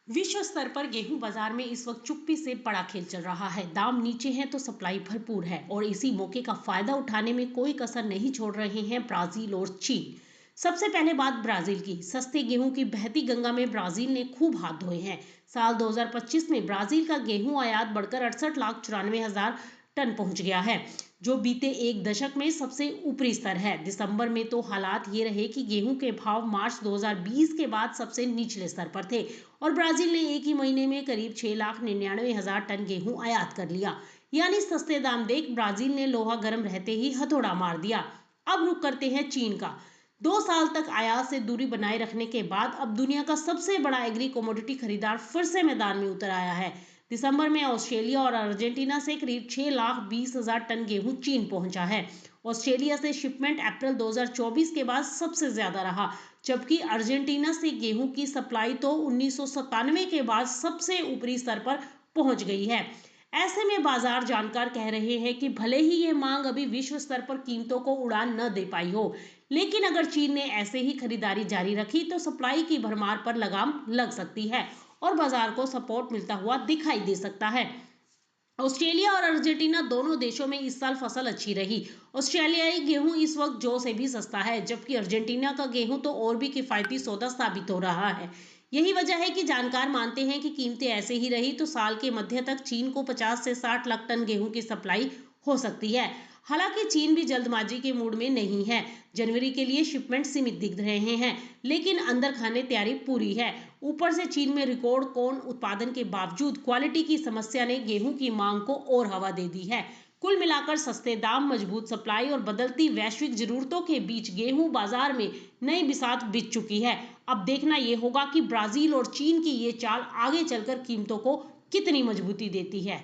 विश्व स्तर पर गेहूं बाजार में इस वक्त चुप्पी से बड़ा खेल चल रहा है। दाम नीचे हैं तो सप्लाई भरपूर है और इसी मौके का फायदा उठाने में कोई कसर नहीं छोड़ रहे हैं ब्राजील और चीन। सबसे पहले बात ब्राजील की। सस्ते गेहूं की बहती गंगा में ब्राजील ने खूब हाथ धोए हैं। साल 2025 में ब्राजील का गेहूं आयात बढ़कर 68,94,000 टन पहुंच गया है, जो बीते एक दशक में सबसे ऊपरी स्तर है। दिसंबर में तो हालात ये रहे कि गेहूं के भाव मार्च 2020 के बाद सबसे निचले स्तर पर थे और ब्राजील ने एक ही महीने में करीब 6,99,000 टन गेहूं आयात कर लिया। यानी सस्ते दाम देख ब्राजील ने लोहा गर्म रहते ही हथौड़ा मार दिया। अब रुक करते हैं चीन का। 2 साल तक आयात से दूरी बनाए रखने के बाद अब दुनिया का सबसे बड़ा एग्री कोमोडिटी खरीदार फिर से मैदान में उतर आया है। दिसंबर में ऑस्ट्रेलिया और अर्जेंटीना से करीब 6,20,000 टन गेहूं चीन पहुंचा है। ऑस्ट्रेलिया से शिपमेंट अप्रैल 2024 के बाद सबसे ज्यादा रहा, जबकि अर्जेंटीना से गेहूं की सप्लाई तो 1997 के बाद सबसे ऊपरी स्तर पर पहुंच गई है। ऐसे में बाजार जानकार कह रहे हैं कि भले ही यह मांग अभी विश्व स्तर पर कीमतों को उड़ान न दे पाई हो, लेकिन अगर चीन ने ऐसे ही खरीदारी जारी रखी तो सप्लाई की भरमार पर लगाम लग सकती है और बाजार को सपोर्ट मिलता हुआ दिखाई दे सकता है। ऑस्ट्रेलिया और अर्जेंटीना दोनों देशों में इस साल फसल अच्छी रही। ऑस्ट्रेलियाई गेहूं इस वक्त जौ से भी सस्ता है, जबकि अर्जेंटीना का गेहूं तो और भी किफायती सौदा साबित हो रहा है। यही वजह है कि जानकार मानते हैं कि कीमतें ऐसे ही रही तो साल के मध्य तक चीन को 50 से 60 लाख टन गेहूं की सप्लाई हो सकती है। हालांकि चीन भी जल्दबाजी के मूड में नहीं है। जनवरी के लिए शिपमेंट सीमित दिख रहे हैं, लेकिन अंदर खाने तैयारी पूरी है। ऊपर से चीन में रिकॉर्ड कॉर्न उत्पादन के बावजूद क्वालिटी की समस्या ने गेहूं की मांग को और हवा दे दी है। कुल मिलाकर सस्ते दाम, मजबूत सप्लाई और बदलती वैश्विक जरूरतों के बीच गेहूं बाजार में नई बिसात बिछ चुकी है। अब देखना यह होगा कि ब्राजील और चीन की ये चाल आगे चलकर कीमतों को कितनी मजबूती देती है।